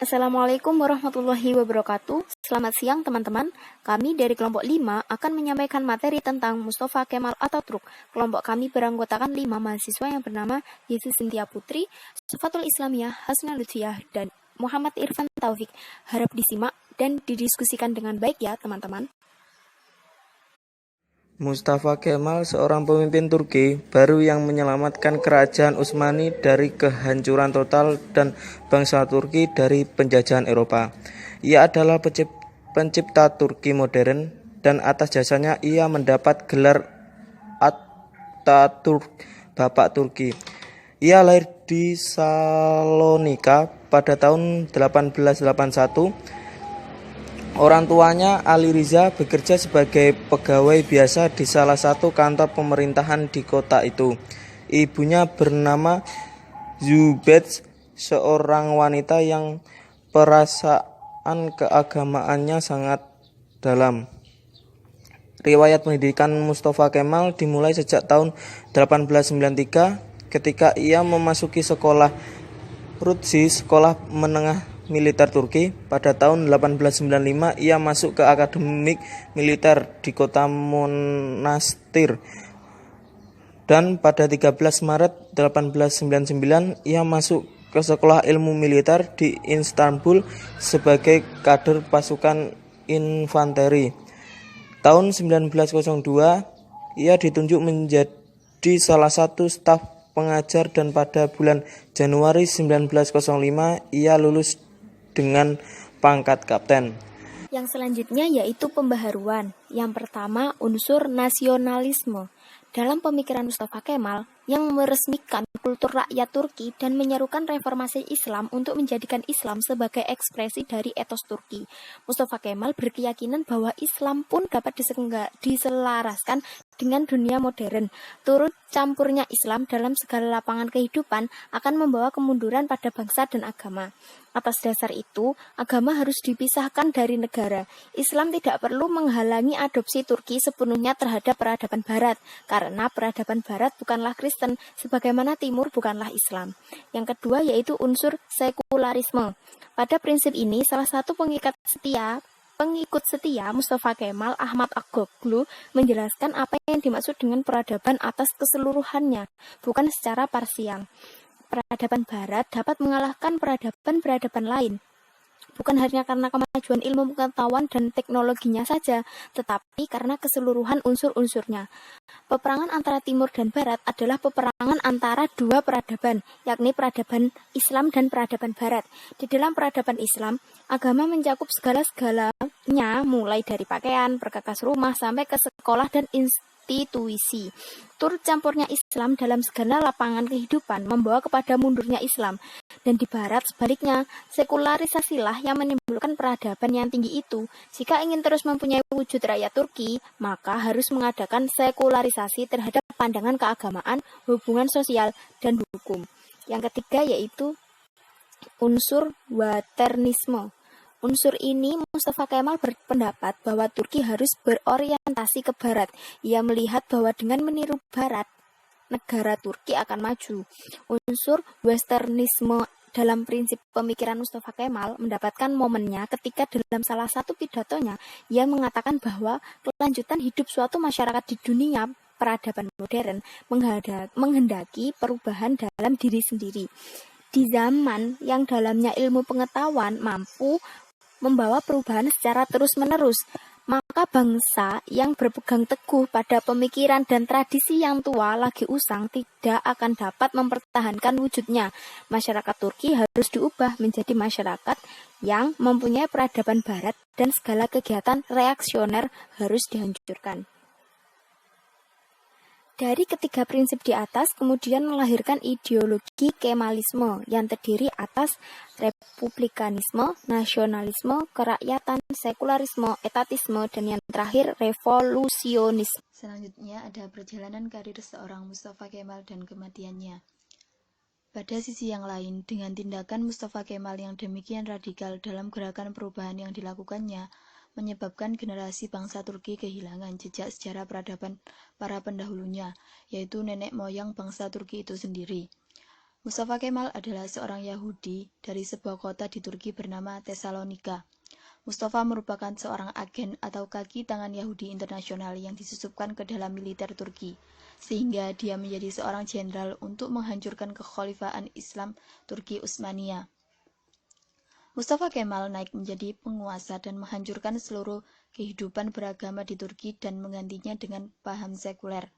Assalamualaikum warahmatullahi wabarakatuh. Selamat siang teman-teman. Kami dari kelompok 5 akan menyampaikan materi tentang Mustafa Kemal Atatürk. Kelompok kami beranggotakan 5 mahasiswa yang bernama Yesus Sintia Putri, Sufatul Islamiyah, Hasna Lutfiyah, dan Muhammad Irfan Taufik. Harap disimak dan didiskusikan dengan baik ya teman-teman. Mustafa Kemal, seorang pemimpin Turki baru yang menyelamatkan kerajaan Utsmani dari kehancuran total dan bangsa Turki dari penjajahan Eropa. Ia adalah pencipta Turki modern dan atas jasanya ia mendapat gelar Atatürk, Bapak Turki. Ia lahir di Salonika pada tahun 1881. Orang tuanya, Ali Riza, bekerja sebagai pegawai biasa di salah satu kantor pemerintahan di kota itu. Ibunya bernama Zubeds, seorang wanita yang perasaan keagamaannya sangat dalam. Riwayat pendidikan Mustafa Kemal dimulai sejak tahun 1893 ketika ia memasuki sekolah Rutsi, sekolah menengah militer Turki. Pada tahun 1895 ia masuk ke akademik militer di kota Monastir. Dan pada 13 Maret 1899 ia masuk ke sekolah ilmu militer di Istanbul sebagai kader pasukan infanteri. Tahun 1902 ia ditunjuk menjadi salah satu staf pengajar dan pada bulan Januari 1905 ia lulus dengan pangkat kapten. Yang selanjutnya yaitu pembaharuan. Yang pertama, unsur nasionalisme. Dalam pemikiran Mustafa Kemal yang meresmikan kultur rakyat Turki dan menyerukan reformasi Islam untuk menjadikan Islam sebagai ekspresi dari etos Turki. Mustafa Kemal berkeyakinan bahwa Islam pun dapat diselaraskan dengan dunia modern. Turut campurnya Islam dalam segala lapangan kehidupan akan membawa kemunduran pada bangsa dan agama. Atas dasar itu, agama harus dipisahkan dari negara. Islam tidak perlu menghalangi adopsi Turki sepenuhnya terhadap peradaban Barat, karena peradaban Barat bukanlah Kristen, sebagaimana Timur bukanlah Islam. Yang kedua yaitu unsur sekularisme. Pada prinsip ini, salah satu pengikut setia Mustafa Kemal, Ahmad Agoglu, menjelaskan apa yang dimaksud dengan peradaban atas keseluruhannya, bukan secara parsial. Peradaban Barat dapat mengalahkan peradaban lain, bukan hanya karena kemajuan ilmu pengetahuan dan teknologinya saja, tetapi karena keseluruhan unsur-unsurnya. Peperangan antara Timur dan Barat adalah peperangan antara dua peradaban, yakni peradaban Islam dan peradaban Barat. Di dalam peradaban Islam, agama mencakup segala-segalanya, mulai dari pakaian, perkakas rumah, sampai ke sekolah dan institusi. Turut campurnya Islam dalam segala lapangan kehidupan membawa kepada mundurnya Islam. Dan di Barat sebaliknya, sekularisasilah yang menimbulkan peradaban yang tinggi itu. Jika ingin terus mempunyai wujud rakyat Turki, maka harus mengadakan sekularisasi terhadap pandangan keagamaan, hubungan sosial, dan hukum. Yang ketiga yaitu unsur waternisme. Unsur ini Mustafa Kemal berpendapat bahwa Turki harus berorientasi ke Barat. Ia melihat bahwa dengan meniru Barat, negara Turki akan maju. Unsur westernisme dalam prinsip pemikiran Mustafa Kemal mendapatkan momennya ketika dalam salah satu pidatonya ia mengatakan bahwa kelanjutan hidup suatu masyarakat di dunia peradaban modern menghendaki perubahan dalam diri sendiri. Di zaman yang dalamnya ilmu pengetahuan mampu membawa perubahan secara terus-menerus, maka bangsa yang berpegang teguh pada pemikiran dan tradisi yang tua lagi usang tidak akan dapat mempertahankan wujudnya. Masyarakat Turki harus diubah menjadi masyarakat yang mempunyai peradaban Barat dan segala kegiatan reaksioner harus dihancurkan. Dari ketiga prinsip di atas kemudian melahirkan ideologi Kemalisme yang terdiri atas republikanisme, nasionalisme, kerakyatan, sekularisme, etatisme, dan yang terakhir revolusionisme. Selanjutnya ada perjalanan karir seorang Mustafa Kemal dan kematiannya. Pada sisi yang lain, dengan tindakan Mustafa Kemal yang demikian radikal dalam gerakan perubahan yang dilakukannya, menyebabkan generasi bangsa Turki kehilangan jejak sejarah peradaban para pendahulunya, yaitu nenek moyang bangsa Turki itu sendiri. Mustafa Kemal adalah seorang Yahudi dari sebuah kota di Turki bernama Tesalonika. Mustafa merupakan seorang agen atau kaki tangan Yahudi internasional yang disusupkan ke dalam militer Turki, sehingga dia menjadi seorang jenderal untuk menghancurkan kekhalifahan Islam Turki Utsmaniyah. Mustafa Kemal naik menjadi penguasa dan menghancurkan seluruh kehidupan beragama di Turki dan menggantinya dengan paham sekuler.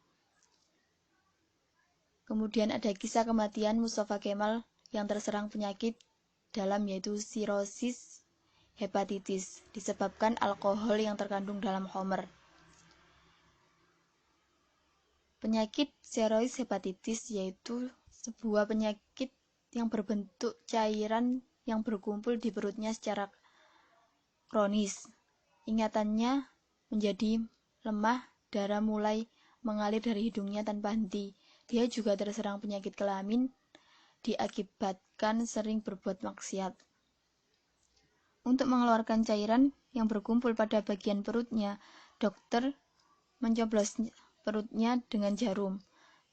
Kemudian ada kisah kematian Mustafa Kemal yang terserang penyakit dalam yaitu sirosis hepatitis disebabkan alkohol yang terkandung dalam homer. Penyakit sirosis hepatitis yaitu sebuah penyakit yang berbentuk cairan yang berkumpul di perutnya secara kronis. Ingatannya menjadi lemah, darah mulai mengalir dari hidungnya tanpa henti. Dia juga terserang penyakit kelamin diakibatkan sering berbuat maksiat. Untuk mengeluarkan cairan yang berkumpul pada bagian perutnya, dokter mencoblos perutnya dengan jarum.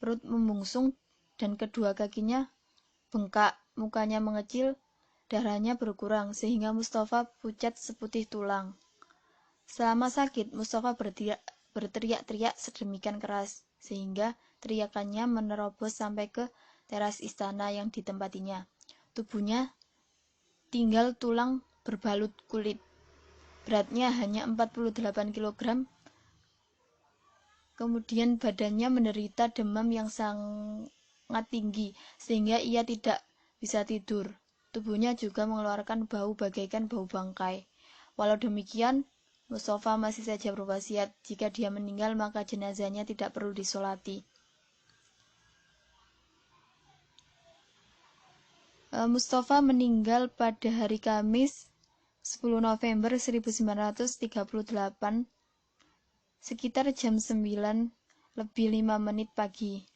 Perut membungsung dan kedua kakinya bengkak, mukanya mengecil, darahnya berkurang sehingga Mustafa pucat seputih tulang. Selama sakit, Mustafa berteriak-teriak sedemikian keras sehingga teriakannya menerobos sampai ke teras istana yang ditempatinya. Tubuhnya tinggal tulang berbalut kulit. Beratnya hanya 48 kg. Kemudian badannya menderita demam yang sangat tinggi sehingga ia tidak bisa tidur. Tubuhnya juga mengeluarkan bau bagaikan bau bangkai. Walau demikian, Mustafa masih saja berwasiat jika dia meninggal maka jenazahnya tidak perlu disolati. Mustafa meninggal pada hari Kamis 10 November 1938 sekitar jam 9:05 pagi.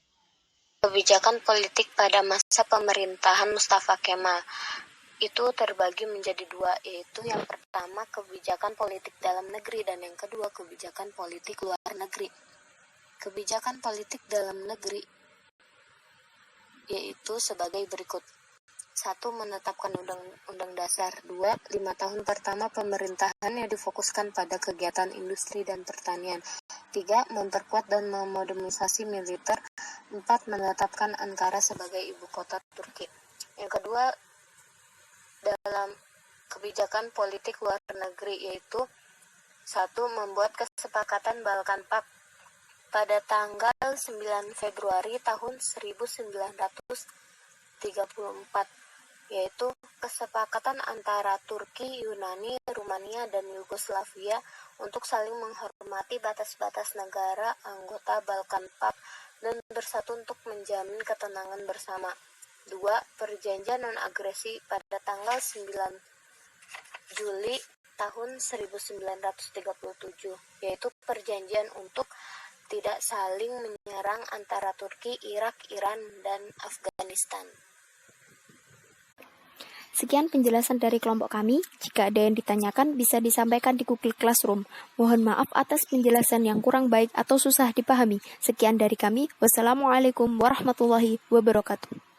Kebijakan politik pada masa pemerintahan Mustafa Kemal itu terbagi menjadi dua, yaitu yang pertama kebijakan politik dalam negeri dan yang kedua kebijakan politik luar negeri. Kebijakan politik dalam negeri yaitu sebagai berikut. 1. Menetapkan Undang-Undang Dasar. 2. 5 tahun pertama pemerintahan yang difokuskan pada kegiatan industri dan pertanian. 3. Memperkuat dan memodernisasi militer. 4. Menetapkan Ankara sebagai ibu kota Turki. Yang kedua, dalam kebijakan politik luar negeri yaitu 1. Membuat kesepakatan Balkan Pact pada tanggal 9 Februari tahun 1934, yaitu kesepakatan antara Turki, Yunani, Rumania, dan Yugoslavia untuk saling menghormati batas-batas negara anggota Balkan Pact dan bersatu untuk menjamin ketenangan bersama. 2. Perjanjian non-agresi pada tanggal 9 Juli tahun 1937, yaitu perjanjian untuk tidak saling menyerang antara Turki, Irak, Iran, dan Afghanistan. Sekian penjelasan dari kelompok kami. Jika ada yang ditanyakan, bisa disampaikan di Google Classroom. Mohon maaf atas penjelasan yang kurang baik atau susah dipahami. Sekian dari kami. Wassalamualaikum warahmatullahi wabarakatuh.